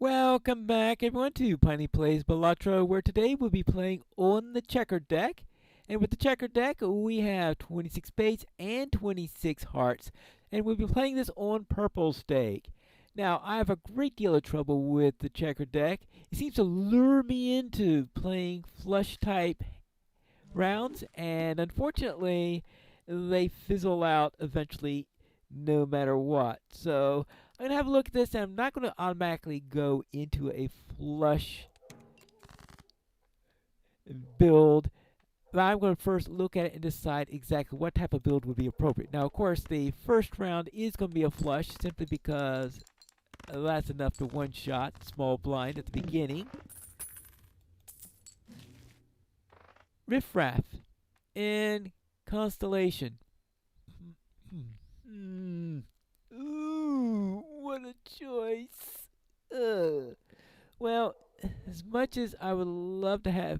Welcome back, everyone, to Piney Plays Balatro, where today we'll be playing on the checkered deck. And with the checkered deck, we have 26 spades and 26 hearts. And we'll be playing this on purple stake. Now, I have a great deal of trouble with the checkered deck. It seems to lure me into playing flush type rounds, and unfortunately, they fizzle out eventually no matter what. So I'm going to have a look at this, and I'm not going to automatically go into a flush build. But I'm going to first look at it and decide exactly what type of build would be appropriate. Now, of course, the first round is going to be a flush simply because that's enough to one-shot small blind at the beginning. Riffraff and Constellation. Ooh, what a choice. Well, as much as I would love to have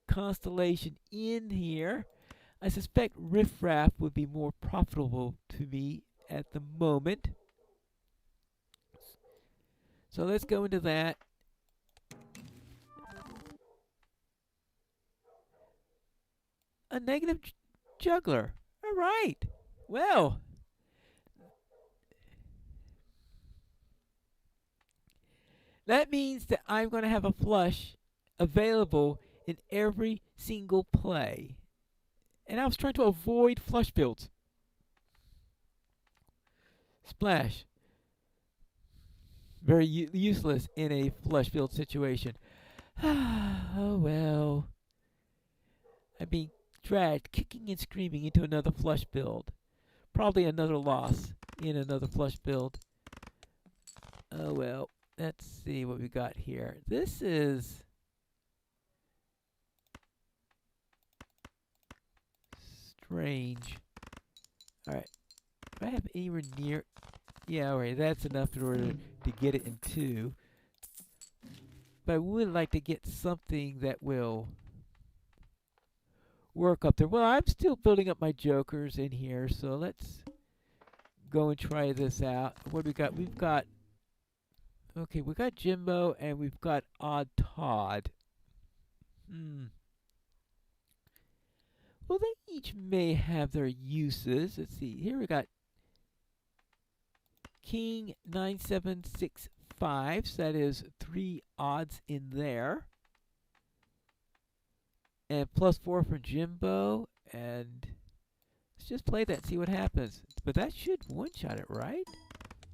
Constellation in here, I suspect Riffraff would be more profitable to me at the moment. So let's go into that. A negative juggler. All right. Well, that means that I'm going to have a flush available in every single play. And I was trying to avoid flush builds. Splash. Very useless in a flush build situation. Oh well. I'm being dragged kicking and screaming into another flush build. Probably another loss in another flush build. Oh well. Let's see what we got here. This is strange. Alright. Do I have anywhere near? Yeah, alright. That's enough in order to get it in two. But I would like to get something that will work up there. Well, I'm still building up my jokers in here, so let's go and try this out. What do we got? We've got, okay, we got Jimbo and we've got Odd Todd. Well, they each may have their uses. Let's see. Here we got King 9765. So that is 3 odds in there. And +4 for Jimbo. And let's just play that and see what happens. But that should one-shot it, right?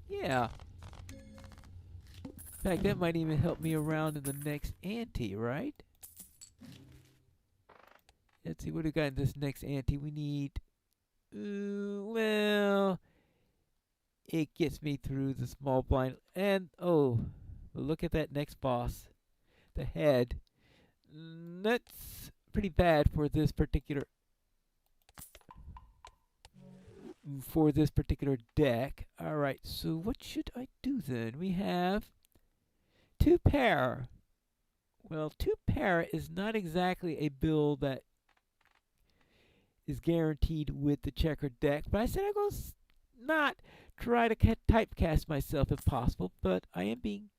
Yeah. In fact, that might even help me around in the next ante, right? Let's see, what do we got in this next ante? We need, well, it gets me through the small blind. And, oh, look at that next boss. The head. That's pretty bad for this particular deck. Alright, so what should I do then? We have 2 pair. Well, 2 pair is not exactly a build that is guaranteed with the checkered deck, but I said I'm going to not try to typecast myself if possible, but I am being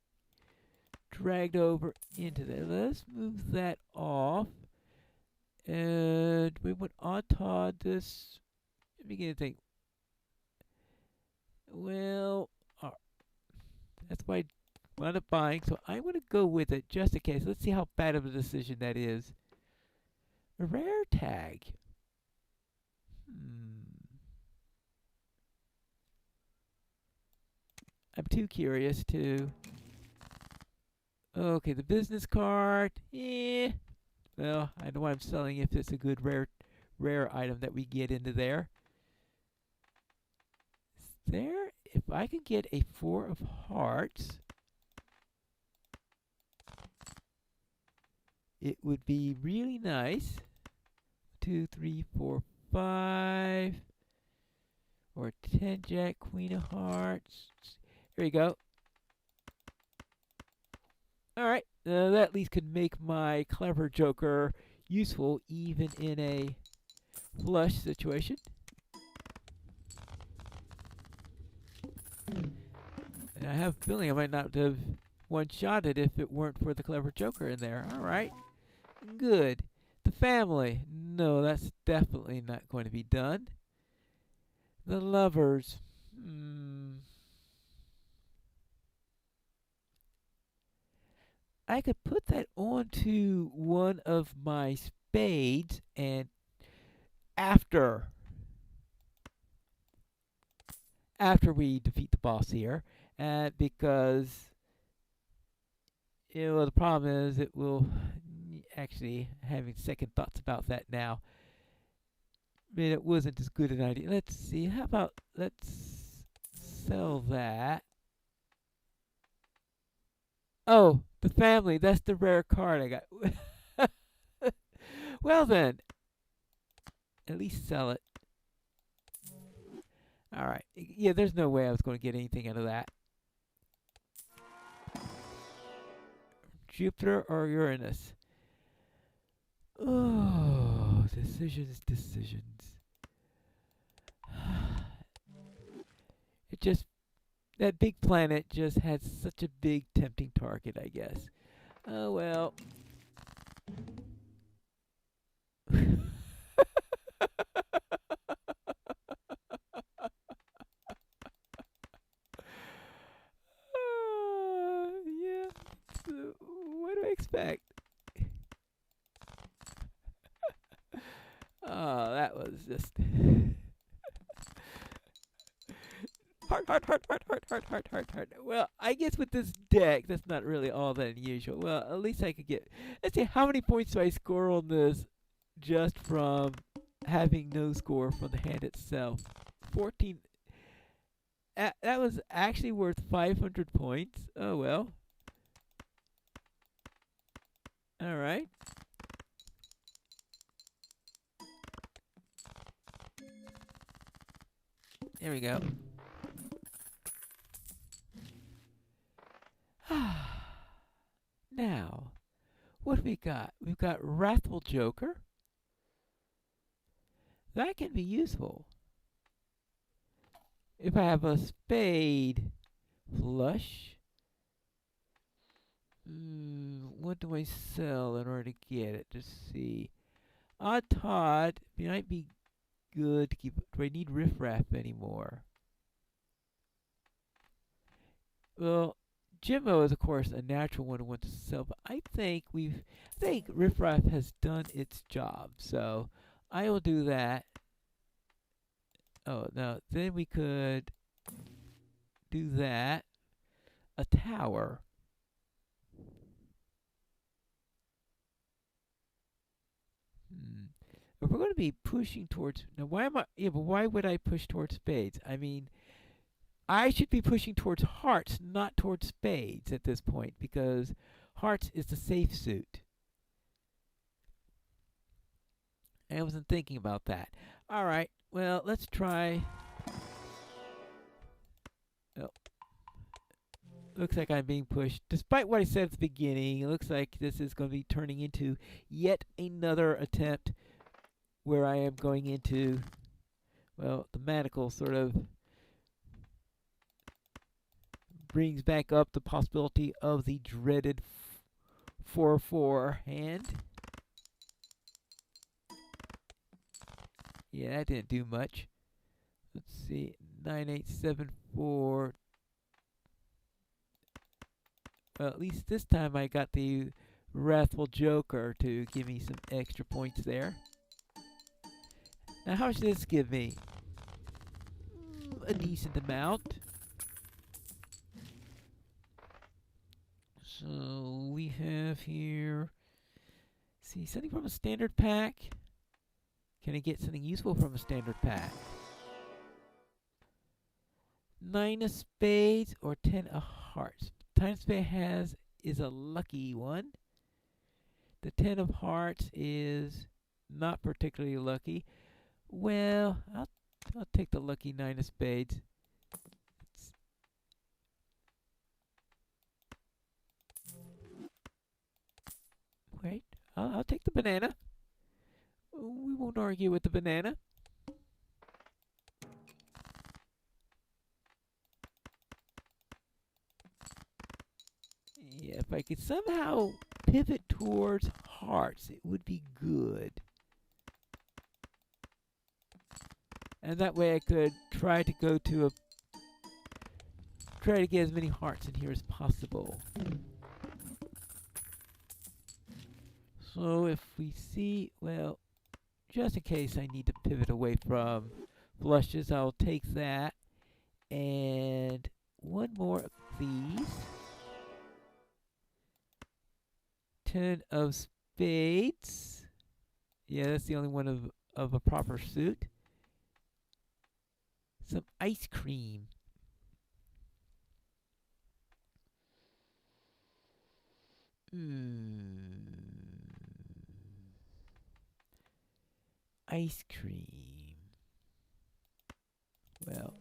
dragged over into that. Let's move that off. And we went Odd Todd this. Let me get a think. Well, that's why I wound up buying, so I'm going to go with it just in case. Let's see how bad of a decision that is. A rare tag. I'm too curious to. Okay, the business card. Well, I know what I'm selling if it's a good rare item that we get into there. Is there? If I can get a 4 of hearts, it would be really nice. 2, 3, 4, 5. Or 10 jack, queen of hearts. There you go. Alright, that at least could make my clever joker useful even in a flush situation. I have a feeling I might not have one-shot it if it weren't for the clever joker in there. All right. Good. The family. No, that's definitely not going to be done. The lovers. I could put that onto one of my spades and after we defeat the boss here, because the problem is it will actually having second thoughts about that now. I mean, it wasn't as good an idea. Let's see. How about let's sell that. Oh, the family. That's the rare card I got. Well then, at least sell it. All right. Yeah, there's no way I was going to get anything out of that. Jupiter or Uranus? Oh, decisions. It just, that big planet just had such a big tempting target, I guess. Oh well. Yeah. So, what do I expect? Oh, that was just heart. Well, I guess with this deck, that's not really all that unusual. Well, at least I could get. Let's see, how many points do I score on this just from having no score from the hand itself? 14. That was actually worth 500 points. Oh well. All right. There we go. Now, what have we got? We've got Wrathful Joker. That can be useful. If I have a spade flush, what do I sell in order to get it? Just see. Odd Todd might be good to keep. Do I need Riff Raff anymore? Well, Jimbo is of course a natural one to want to sell, but I think Riff Raff has done its job, so I will do that. Oh, now then we could do that. A tower. If we're going to be pushing towards now, why am I? Yeah, but why would I push towards spades? I mean, I should be pushing towards hearts, not towards spades at this point, because hearts is the safe suit. I wasn't thinking about that. All right. Well, let's try. Oh. Looks like I'm being pushed. Despite what I said at the beginning, it looks like this is going to be turning into yet another attempt where I am going into, well, the manacle sort of brings back up the possibility of the dreaded 4-4 hand. Yeah, that didn't do much. Let's see, 9-8-7-4. Well, at least this time I got the Wrathful Joker to give me some extra points there. Now, how much does this give me? A decent amount. So we have here, see, something from a standard pack. Can I get something useful from a standard pack? 9 of spades or 10 of hearts. The 10 of spades is a lucky one. The 10 of hearts is not particularly lucky. Well, I'll take the lucky 9 of spades. Wait, I'll take the banana. We won't argue with the banana. Yeah, if I could somehow pivot towards hearts, it would be good. And that way I could try to go to try to get as many hearts in here as possible. So if we see, well, just in case I need to pivot away from flushes, I'll take that. And one more of these. 10 of spades. Yeah, that's the only one of a proper suit. Some ice cream. Ice cream. Well,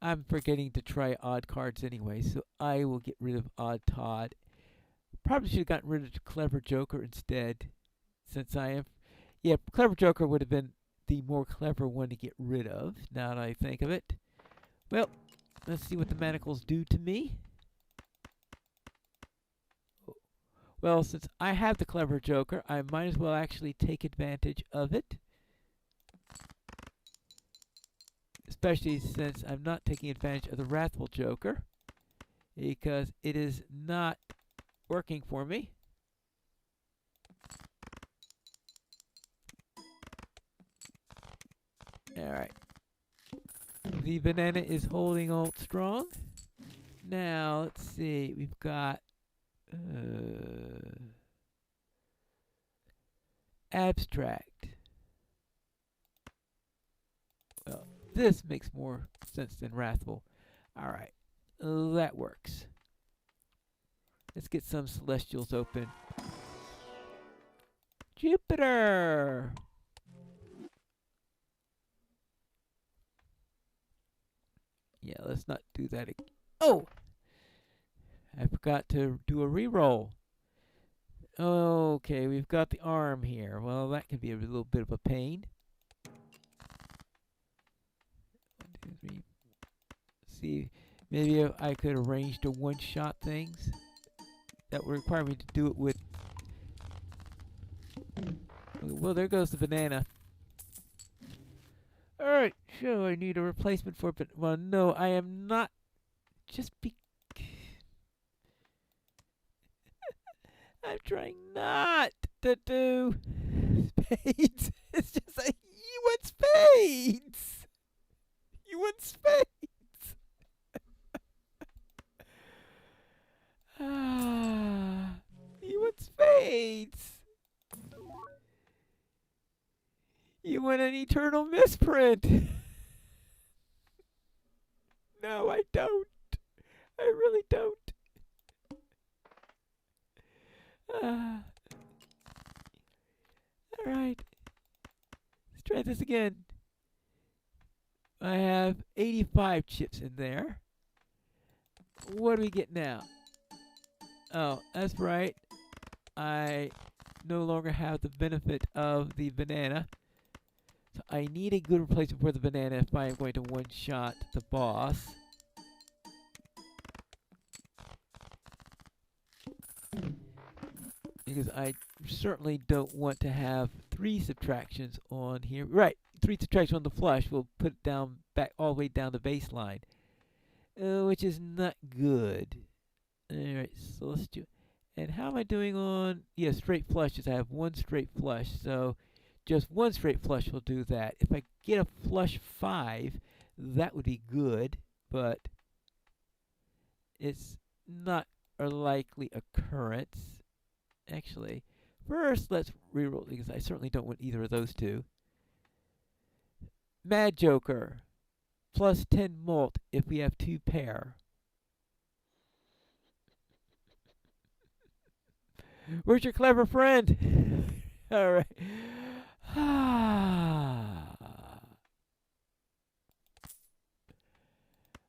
I'm forgetting to try odd cards anyway, so I will get rid of Odd Todd. Probably should have gotten rid of Clever Joker instead, since I am. Yeah, Clever Joker would have been the more clever one to get rid of, now that I think of it. Well, let's see what the manacles do to me. Well, since I have the Clever Joker, I might as well actually take advantage of it. Especially since I'm not taking advantage of the Wrathful Joker, because it is not working for me. Alright. The banana is holding on strong. Now, let's see. We've got abstract. Well, this makes more sense than wrathful. Alright. That works. Let's get some celestials open. Jupiter! Yeah, let's not do that again. Oh! I forgot to do a reroll. Okay, we've got the arm here. Well, that can be a little bit of a pain. 1, 2, 3. See, maybe if I could arrange to one-shot things. That would require me to do it with... Well, there goes the banana. Alright, so I need a replacement for it. Well, no, I am not. Just be... I'm trying not to do spades. It's just like, you want spades! You want spades! You want spades! You want an eternal misprint! No, I don't. I really don't. Alright. Let's try this again. I have 85 chips in there. What do we get now? Oh, that's right. I no longer have the benefit of the banana. So I need a good replacement for the banana if I am going to one-shot the boss. Because I certainly don't want to have 3 subtractions on here. Right, 3 subtractions on the flush will put it down back all the way down the baseline, which is not good. Alright, so let's do. And how am I doing on? Yeah, straight flushes. I have 1 straight flush, so just 1 straight flush will do that. If I get a flush 5, that would be good, but it's not a likely occurrence. Actually, first let's reroll because I certainly don't want either of those two. Mad Joker, plus 10 mult if we have 2 pair. Where's your clever friend? All right.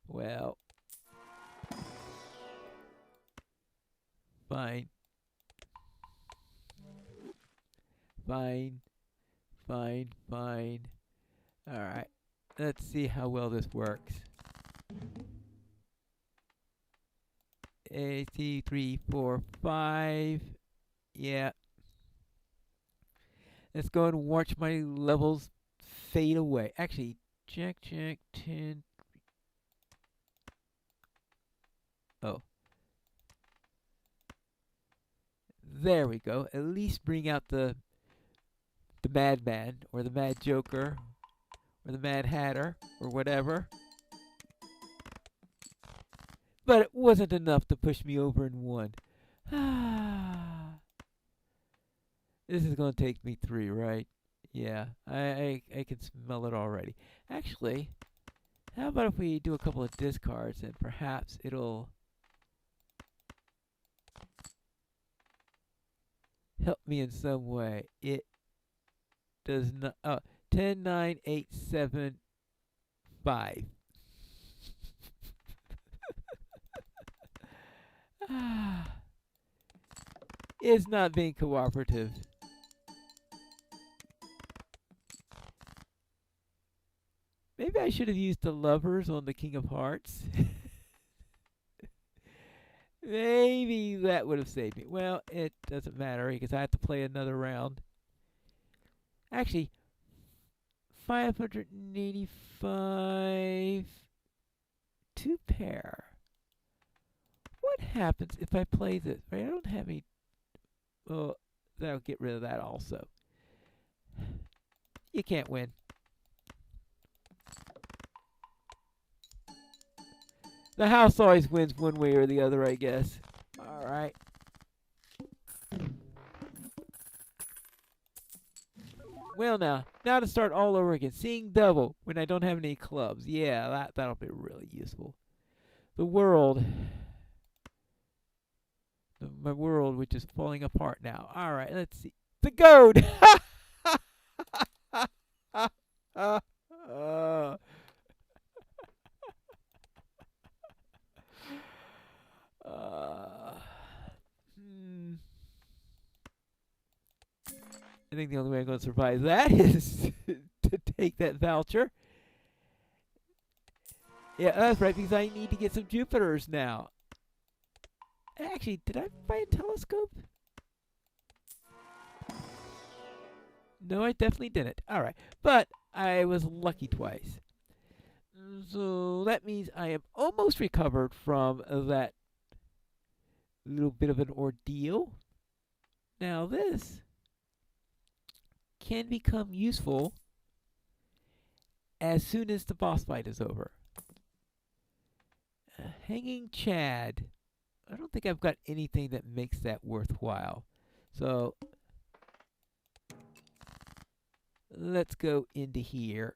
Well, fine. Fine. Fine. Fine. All right. Let's see how well this works. A, C, 3, 4, 5. Yeah. Let's go and watch my levels fade away. Actually, check, 10. Oh. There we go. At least bring out the Madman, or the Mad Joker, or the Mad Hatter, or whatever. But it wasn't enough to push me over in one. This is going to take me 3, right? Yeah, I can smell it already. Actually, how about if we do a couple of discards and perhaps it'll help me in some way. It does not. Oh, 10, 9, 8, 7, 5. It's not being cooperative. Maybe I should have used the lovers on the King of Hearts. Maybe that would have saved me. Well, it doesn't matter because I have to play another round. Actually, 585. 2 pair. What happens if I play this? I don't have any. Well, that'll get rid of that also. You can't win. The house always wins one way or the other, I guess. All right. Well, now to start all over again. Seeing double when I don't have any clubs. Yeah, that'll be really useful. The world. My world, which is falling apart now. All right, let's see. The goat. I think the only way I'm going to survive that is to take that voucher. Yeah, that's right, because I need to get some Jupiters now. Actually, did I buy a telescope? No, I definitely didn't. Alright, but I was lucky twice. So that means I am almost recovered from that little bit of an ordeal. Now this can become useful as soon as the boss fight is over. Hanging Chad. I don't think I've got anything that makes that worthwhile. So let's go into here.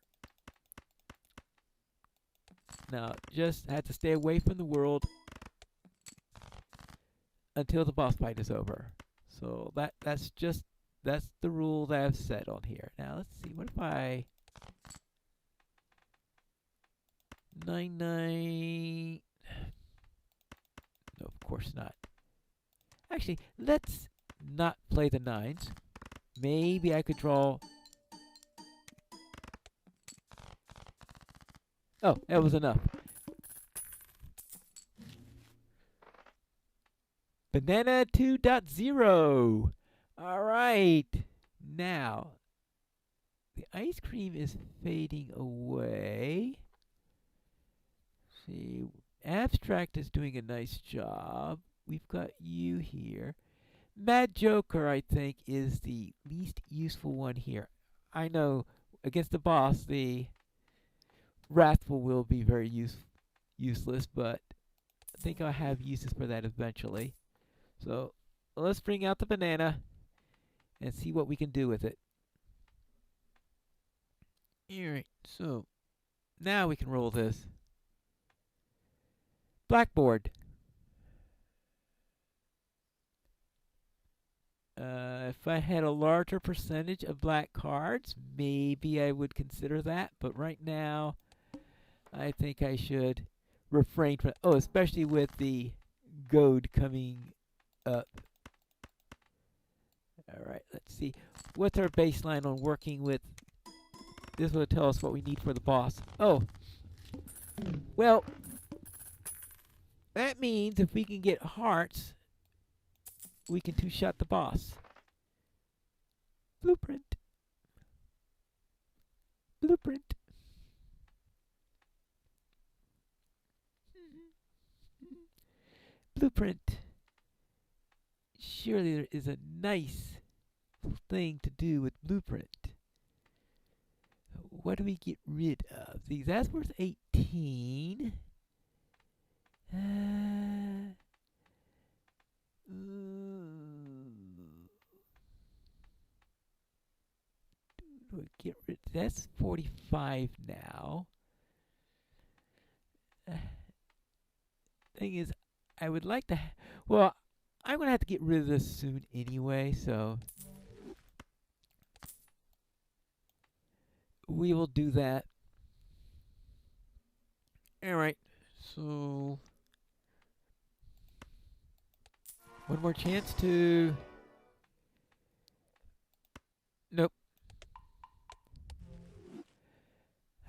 Now, just have to stay away from the world until the boss fight is over. So that's the rule that I've set on here. Now let's see. What if I 9. No, of course not. Actually, let's not play the 9s. Maybe I could draw. Oh, that was enough. Banana 2.0. All right. Now, the ice cream is fading away. See, Abstract is doing a nice job. We've got you here. Mad Joker, I think, is the least useful one here. I know against the boss, the Wrathful will be very useless, but I think I'll have uses for that eventually. So let's bring out the banana and see what we can do with it. Alright, so now we can roll this. Blackboard. If I had a larger percentage of black cards, maybe I would consider that. But right now, I think I should refrain from. Oh, especially with the goad coming up. All right, let's see. What's our baseline on working with? This will tell us what we need for the boss. Oh, well, That means if we can get hearts, we can two-shot the boss. Blueprint. Blueprint. Blueprint. Surely there is a nice thing to do with blueprint. What do we get rid of? These, that's worth 18. Get rid. That's 45 now. Thing is, I would like to. Well, I'm gonna have to get rid of this soon anyway, so we will do that. All right. So one more chance to. Nope.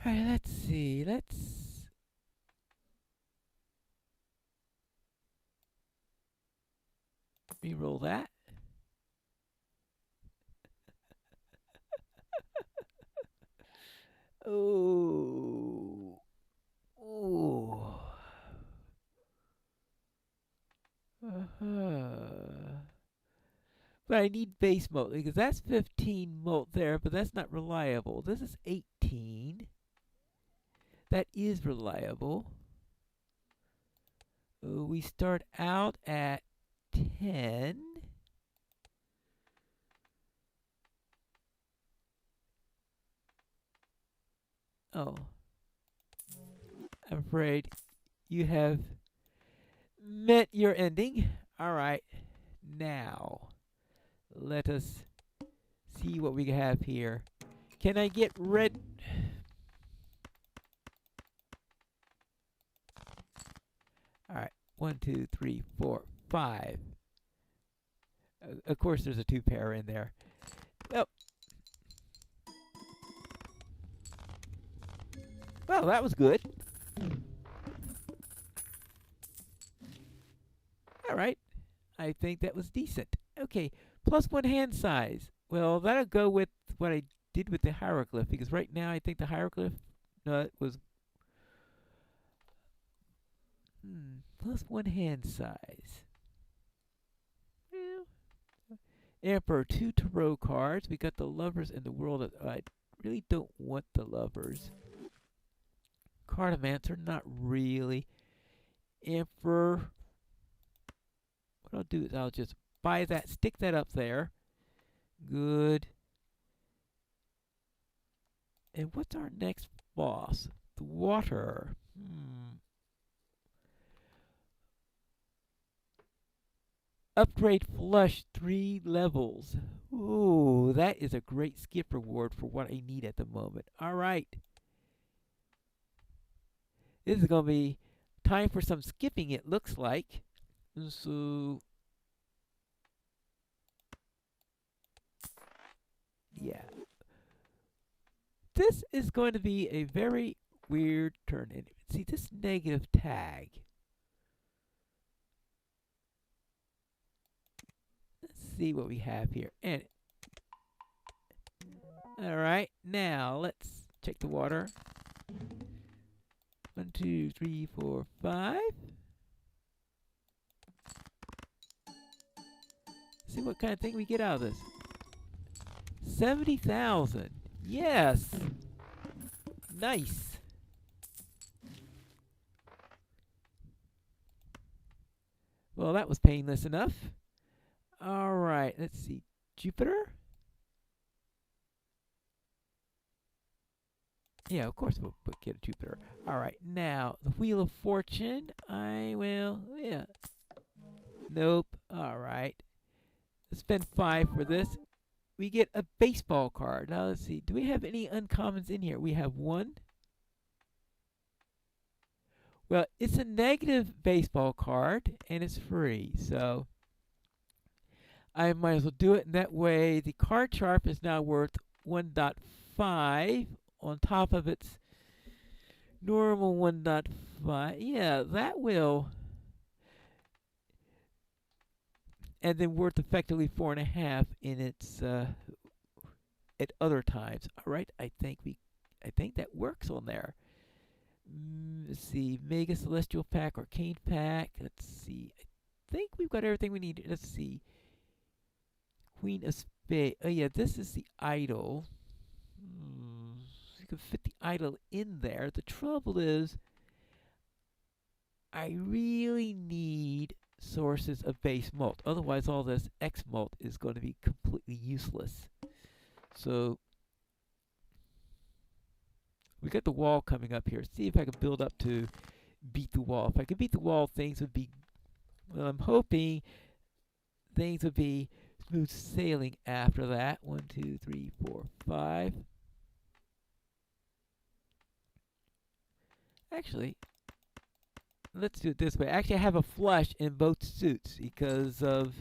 All right. Let's see. Let's. Reroll that. Oh. Oh. But I need base mode because that's 15 molt there, but that's not reliable. This is 18. That is reliable. We start out at 10. Oh. I'm afraid you have met your ending. All right. Now, let us see what we have here. Can I get red? All right. 1, 2, 3, 4, 5. Of course, there's a 2 pair in there. Well, that was good. All right. I think that was decent. Okay. +1 hand size. Well, that'll go with what I did with the hieroglyph, because right now I think the hieroglyph was +1 hand size. Emperor, 2 tarot cards. We got the lovers in the world. I really don't want the lovers. Cartomancer, not really. Emperor. What I'll do is I'll just buy that, stick that up there. Good. And what's our next boss? The water. Upgrade flush 3 levels. Ooh, that is a great skip reward for what I need at the moment. All right. This is going to be time for some skipping, it looks like. So, yeah. This is going to be a very weird turn. And see this negative tag. Let's see what we have here. And all right, now let's check the water. 1, 2, 3, 4, 5. See what kind of thing we get out of this. 70,000. Yes. Nice. Well, that was painless enough. All right, let's see. Jupiter? Yeah, of course we'll get a Jupiter. All right, now the Wheel of Fortune. I will, yeah. Nope. All right. Let's spend 5 for this. We get a baseball card. Now let's see. Do we have any uncommons in here? We have 1. Well, it's a negative baseball card, and it's free. So I might as well do it. And that way, the card sharp is now worth 1.5 on top of its normal 1.5. Yeah, that will and then worth effectively 4.5 in its at other times. All right, I think that works on there. Let's see, Mega Celestial Pack, Arcane Pack. Let's see. I think we've got everything we need. Let's see. Queen of Spades. Oh yeah, this is the idol. You can fit the idol in there. The trouble is, I really need sources of base mult. Otherwise, all this X mult is going to be completely useless. So we got the wall coming up here. See if I can build up to beat the wall. If I could beat the wall, things would be, well, I'm hoping things would be smooth sailing after that. 1, 2, 3, 4, 5. Actually, let's do it this way. Actually, I have a flush in both suits because of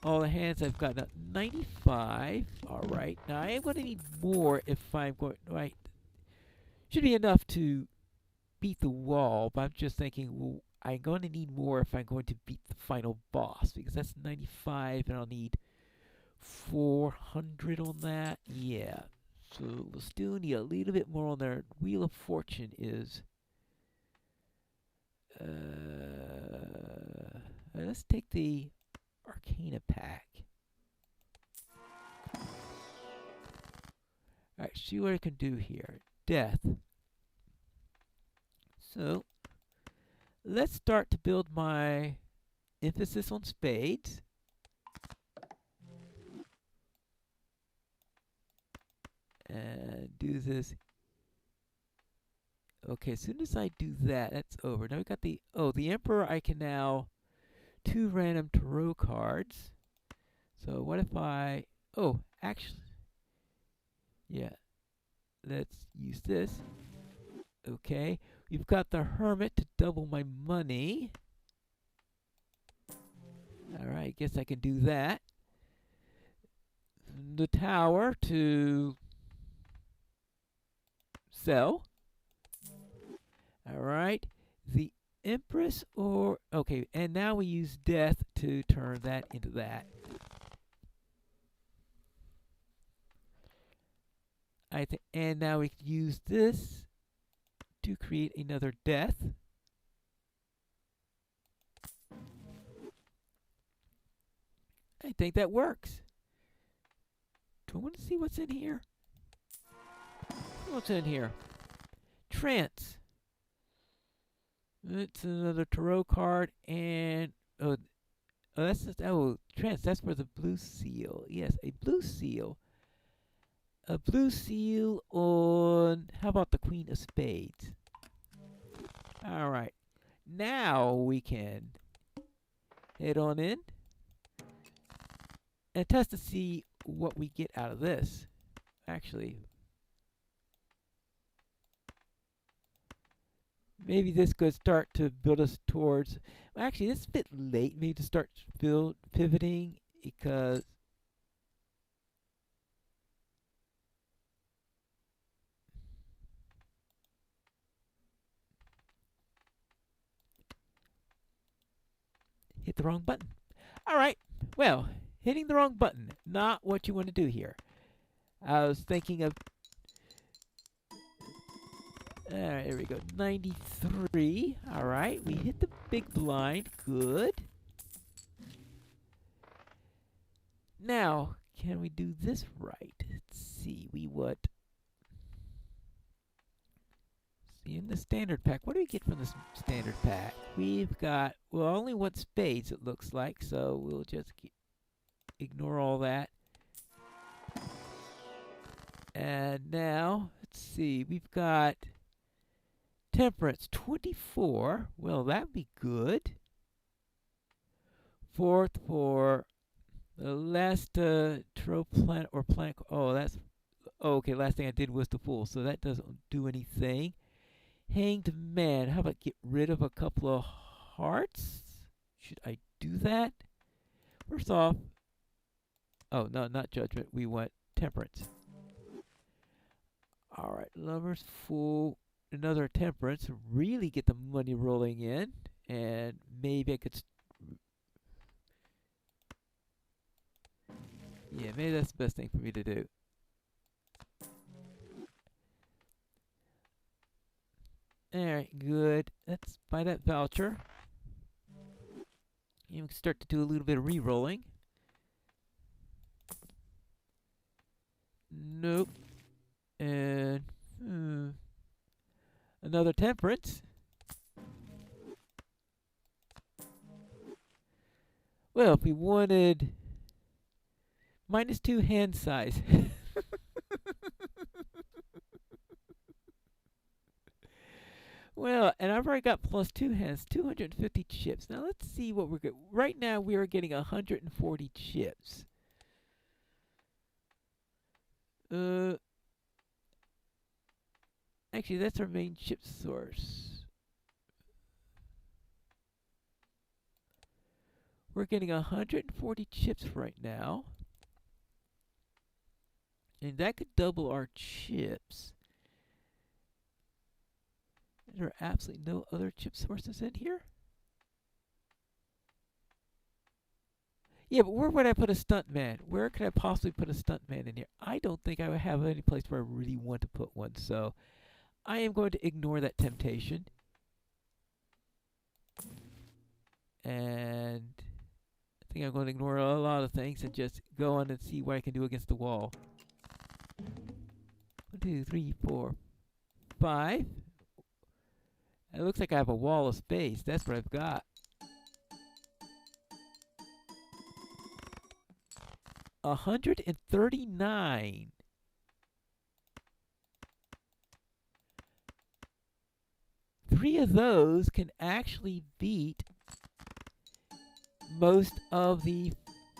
all the hands I've got. 95. All right. Now, I am going to need more if I'm going, right. Should be enough to beat the wall, but I'm just thinking, well, I'm going to need more if I'm going to beat the final boss, because that's 95 and I'll need 400 on that. Yeah. So we'll still need a little bit more on there. Wheel of Fortune is let's take the Arcana pack. Alright, see what I can do here. Death. So let's start to build my emphasis on spades. And do this. Okay, as soon as I do that, that's over. Now we got the, oh, the Emperor. I can now 2 random tarot cards. So what if I, oh, actually, yeah, let's use this. Okay, we've got the Hermit to double my money. Alright, I guess I can do that. The Tower to sell. Alright, the Empress, or, okay, and now we use Death to turn that into that. And now we can use this to create another Death. I think that works. Do I want to see what's in here? What's in here? Trance. It's another tarot card, and oh, that's just, oh, trance. That's for the blue seal. Yes, a blue seal. A blue seal on. How about the Queen of Spades? All right. Now we can head on in and test to see what we get out of this. Actually, maybe this could start to build us towards. Actually, this is a bit late maybe to start pivoting, because hit the wrong button. All right. Well, hitting the wrong button, not what you want to do here. I was thinking of. All right, here we go. 93. All right, we hit the big blind. Good. Now, can we do this right? Let's see. We would. See, in the standard pack, what do we get from this standard pack? We've got, well, only one spades, it looks like, so we'll just ignore all that. And now, let's see. We've got Temperance, 24. Well, that'd be good. Fourth for the last Tro planet or planet. Oh, that's. Oh, okay, last thing I did was the Fool, so that doesn't do anything. Hanged Man. How about get rid of a couple of hearts? Should I do that? First off. Oh, no, not Judgment. We want Temperance. Alright, Lover's Fool. Another Temperance, really get the money rolling in, and maybe I could Yeah, maybe that's the best thing for me to do. Alright, good. Let's buy that voucher. You can start to do a little bit of re-rolling. Nope. And another temperance. Well, if we wanted -2 hand size. Well, and I've already got +2 hands, 250 chips. Now let's see what we're getting. Right now we are getting 140 chips. Uh, Actually, that's our main chip source. We're getting 140 chips right now. And that could double our chips. There are absolutely no other chip sources in here? Yeah, but where would I put a stuntman? Where could I possibly put a stuntman in here? I don't think I would have any place where I really want to put one, so I am going to ignore that temptation. And I think I'm going to ignore a lot of things and just go on and see what I can do against the wall. 1, 2, 3, 4, 5. It looks like I have a wall of space. That's what I've got. 139. Three of those can actually beat most of the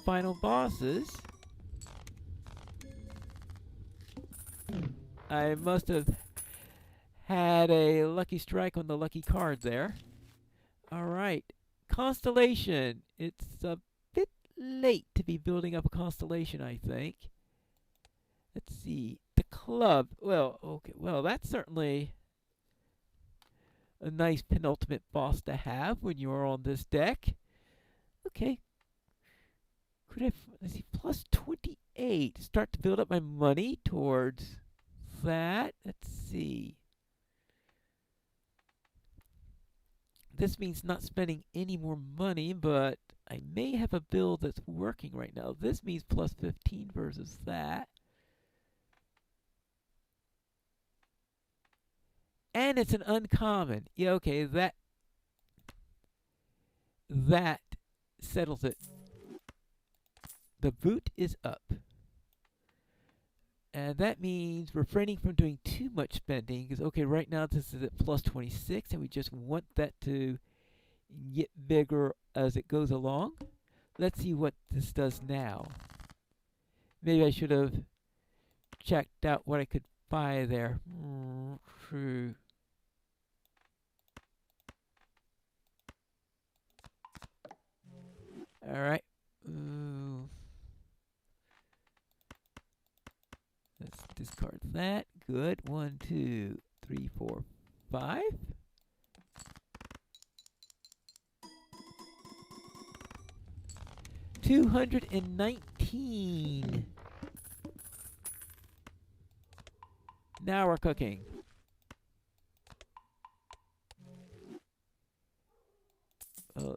final bosses. I must have had a lucky strike on the lucky card there. Alright. Constellation. It's a bit late to be building up a constellation, I think. Let's see. The club. Well, okay. Well, that's certainly a nice penultimate boss to have when you are on this deck. Okay. Could I, let's see, +28. Start to build up my money towards that. Let's see. This means not spending any more money, but I may have a build that's working right now. This means +15 versus that. And it's an uncommon. Yeah, okay, that settles it. The boot is up. And that means refraining from doing too much spending. Because, okay, right now this is at +26, and we just want that to get bigger as it goes along. Let's see what this does now. Maybe I should have checked out what I could buy there. True. Alright. Let's discard that. Good. 1, 2, 3, 4, 5. $219. Now we're cooking.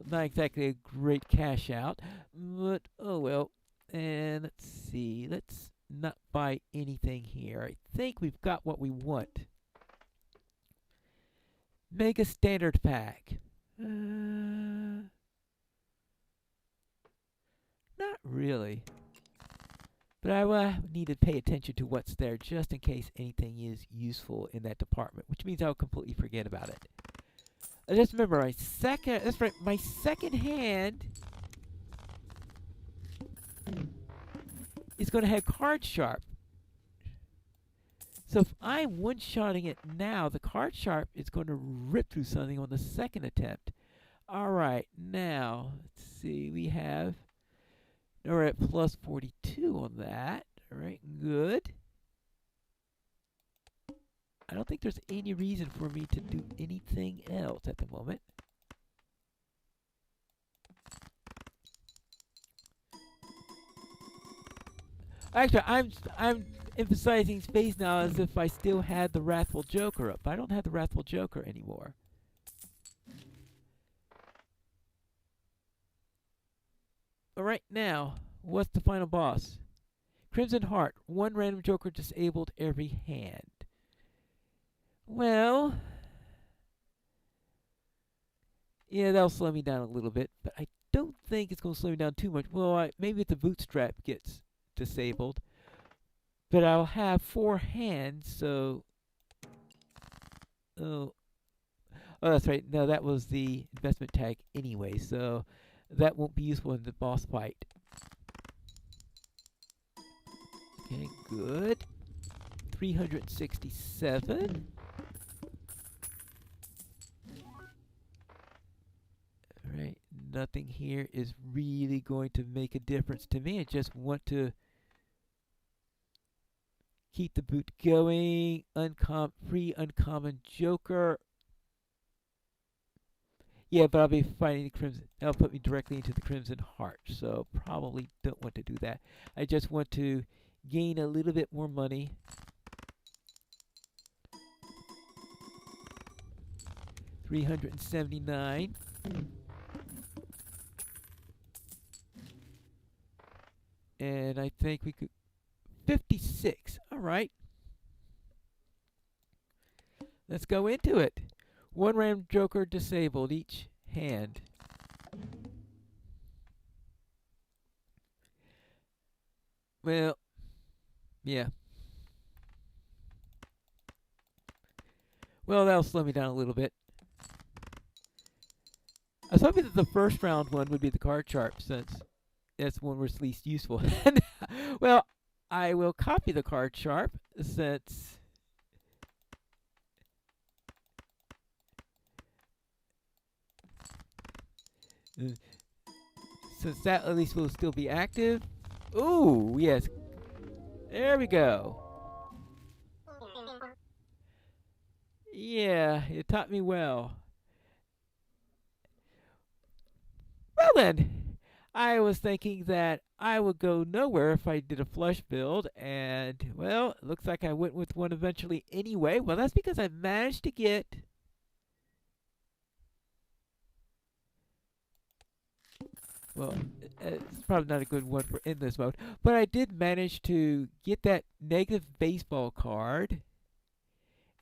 Not exactly a great cash out, but oh well. And let's see. Let's not buy anything here. I think we've got what we want. Mega Standard Pack. Not really. But I will need to pay attention to what's there just in case anything is useful in that department, which means I'll completely forget about it. Just remember, my second hand is going to have card sharp. So if I'm one-shotting it now, the card sharp is going to rip through something on the second attempt. Alright, now, let's see, we're at +42 on that. Alright, good. I don't think there's any reason for me to do anything else at the moment. Actually, I'm emphasizing space now as if I still had the Wrathful Joker up. I don't have the Wrathful Joker anymore. All right, now, what's the final boss? Crimson Heart. One random Joker disabled every hand. Well, yeah, that'll slow me down a little bit, but I don't think it's going to slow me down too much. Well, maybe if the bootstrap gets disabled. But I'll have 4 hands, so... Oh, that's right. No, that was the investment tag anyway, so that won't be useful in the boss fight. Okay, good. 367. Alright, nothing here is really going to make a difference to me. I just want to keep the boot going. Free uncommon Joker. Yeah, but I'll be fighting the Crimson. That'll put me directly into the Crimson Heart, so probably don't want to do that. I just want to gain a little bit more money. $379. And I think we could 56. All right. Let's go into it. 1 random Joker disabled each hand. Well, yeah. Well, that'll slow me down a little bit. I was hoping that the first round one would be the card sharp, since that's one where it's least useful. Well, I will copy the card sharp, since that at least will still be active. Ooh, yes. There we go. Yeah, it taught me well. Well then, I was thinking that I would go nowhere if I did a flush build, and, well, it looks like I went with one eventually anyway. Well, that's because I managed to get... Well, it's probably not a good one for in this mode, but I did manage to get that negative baseball card,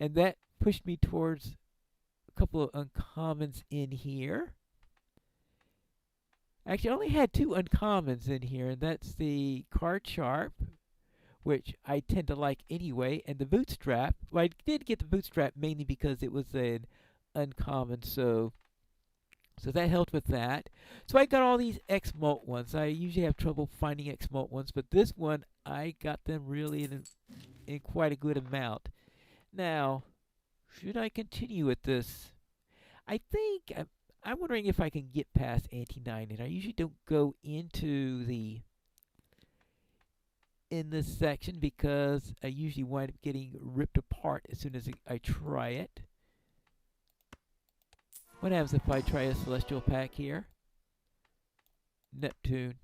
and that pushed me towards a couple of uncommons in here. Actually, I only had 2 uncommons in here, and that's the card sharp, which I tend to like anyway, and the bootstrap. Well, I did get the bootstrap mainly because it was an uncommon, so that helped with that. So I got all these X-Molt ones. I usually have trouble finding X-Molt ones, but this one, I got them really in quite a good amount. Now, should I continue with this? I think I'm wondering if I can get past Anti-9, and I usually don't go into in this section because I usually wind up getting ripped apart as soon as I try it. What happens if I try a Celestial Pack here? Neptune.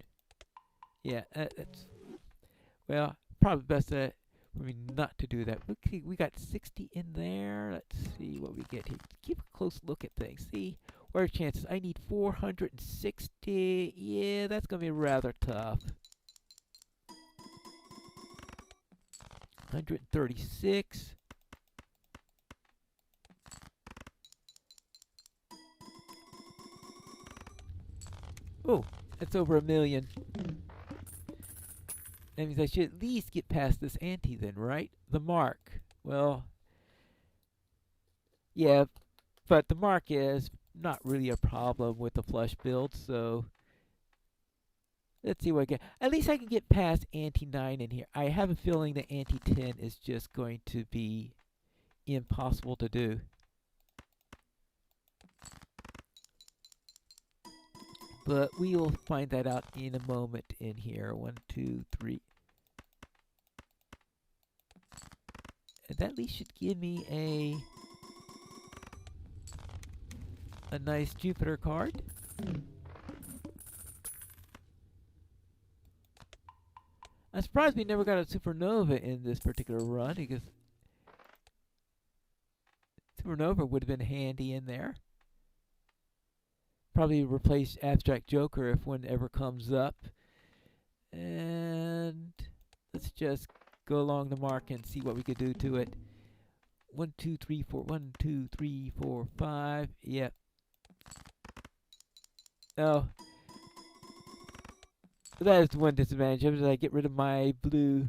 Yeah, that's... Well, probably best for me not to do that. Okay, we got 60 in there. Let's see what we get here. Keep a close look at things. See, what are chances? I need 460. Yeah, that's going to be rather tough. 136. Oh, that's over 1 million. That means I should at least get past this ante then, right? The mark. Well, yeah, but the mark is not really a problem with the flush build, so let's see what I get. At least I can get past ante 9 in here. I have a feeling that ante 10 is just going to be impossible to do. But we will find that out in a moment in here. 1, 2, 3. And that at least should give me a nice Jupiter card. I'm surprised we never got a supernova in this particular run because supernova would have been handy in there. Probably replace abstract joker if one ever comes up. And let's just go along the mark and see what we could do to it. 1, 2, 3, 4. 1, 2, 3, 4, 5. Yep. Oh. That is one disadvantage of it. I get rid of my blue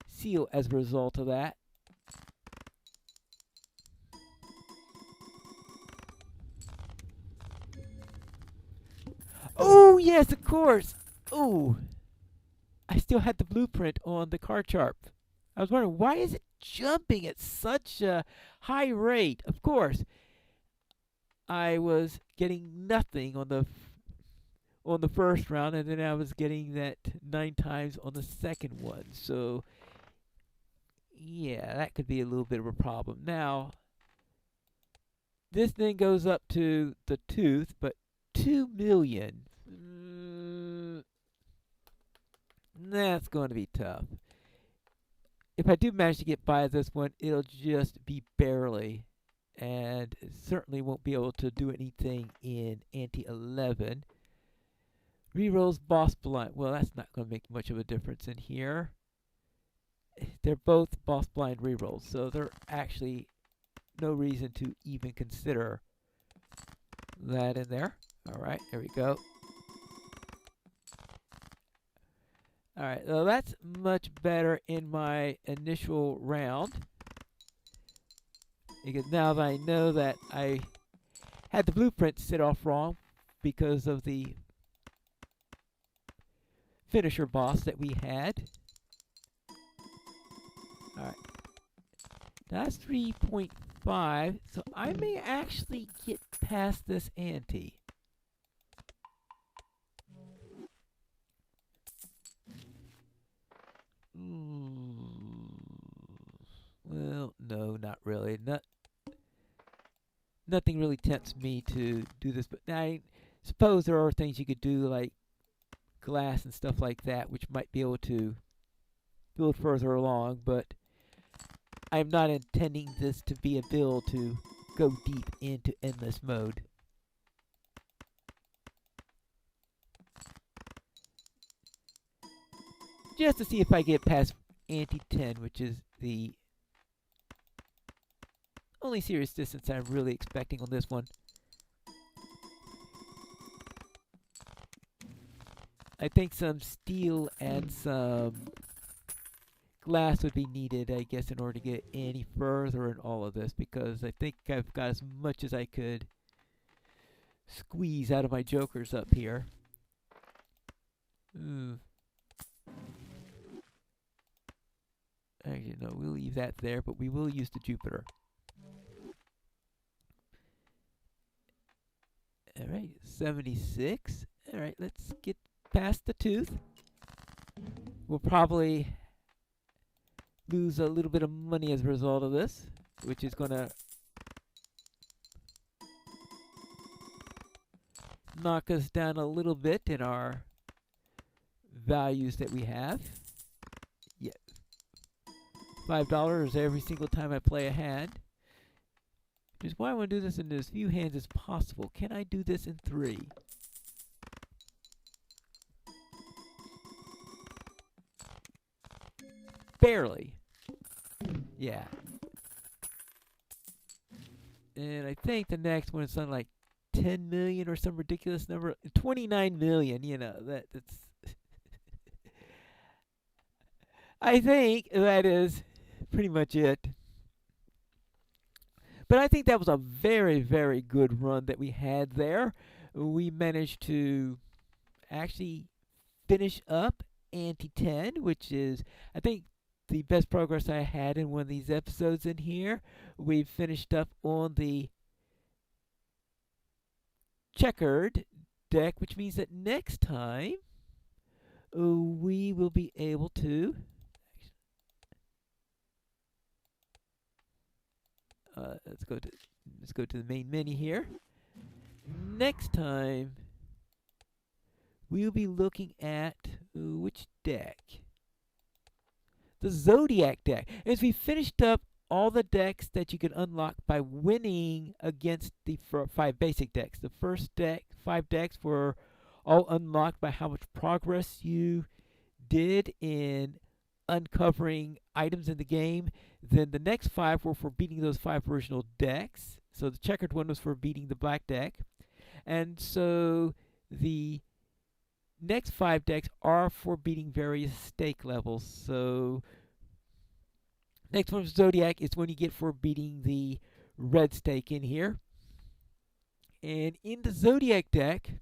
seal as a result of that. Oh, yes, of course. Oh. I still had the blueprint on the card chart. I was wondering, why is it jumping at such a high rate? Of course, I was getting nothing on the first round, and then I was getting that 9 times on the second one. So, yeah, that could be a little bit of a problem. Now, this thing goes up to the tooth, but 2 million. That's going to be tough. If I do manage to get by this one, it'll just be barely. And certainly won't be able to do anything in ante 11. Rerolls boss blind. Well, that's not going to make much of a difference in here. They're both boss blind rerolls, so there are actually no reason to even consider that in there. Alright, there we go. Alright, well that's much better in my initial round. Because now that I know that I had the blueprint set off wrong because of the finisher boss that we had. Alright. That's 3.5, so I may actually get past this ante. Well, no, not really. Nothing really tempts me to do this, but I suppose there are things you could do like glass and stuff like that, which might be able to build further along, but I'm not intending this to be a build to go deep into endless mode. Just to see if I get past ante 10, which is the only serious distance I'm really expecting on this one. I think some steel and some glass would be needed, I guess, in order to get any further in all of this, because I think I've got as much as I could squeeze out of my jokers up here. Actually, no, we'll leave that there, but we will use the Jupiter. Alright, 76. Alright, let's get past the tooth. We'll probably lose a little bit of money as a result of this, which is going to knock us down a little bit in our values that we have. Yeah, $5 every single time I play a hand. Which is why I want to do this in as few hands as possible. Can I do this in 3? Barely. Yeah. And I think the next one is something like 10 million or some ridiculous number. 29 million, you know, that's I think that is pretty much it. But I think that was a very, very good run that we had there. We managed to actually finish up ante 10, which is, I think, the best progress I had in one of these episodes in here. We've finished up on the checkered deck, which means that next time we will be able to let's go to the main menu here. Next time we'll be looking at which deck? the Zodiac deck. As we finished up all the decks that you can unlock by winning against the 5 basic decks. The first 5 decks were all unlocked by how much progress you did in uncovering items in the game. Then the next 5 were for beating those 5 original decks. So the checkered one was for beating the black deck. And so the next 5 decks are for beating various stake levels. So next one, Zodiac, is when you get for beating the red stake in here. And in the Zodiac deck,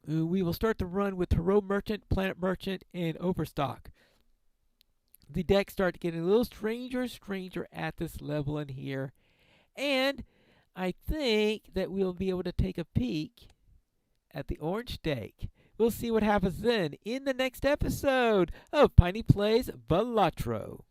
we will start the run with Hero Merchant, Planet Merchant, and Overstock. The decks start getting a little stranger at this level in here. And I think that we'll be able to take a peek at the orange stake. We'll see what happens then in the next episode of Piney Plays Balatro.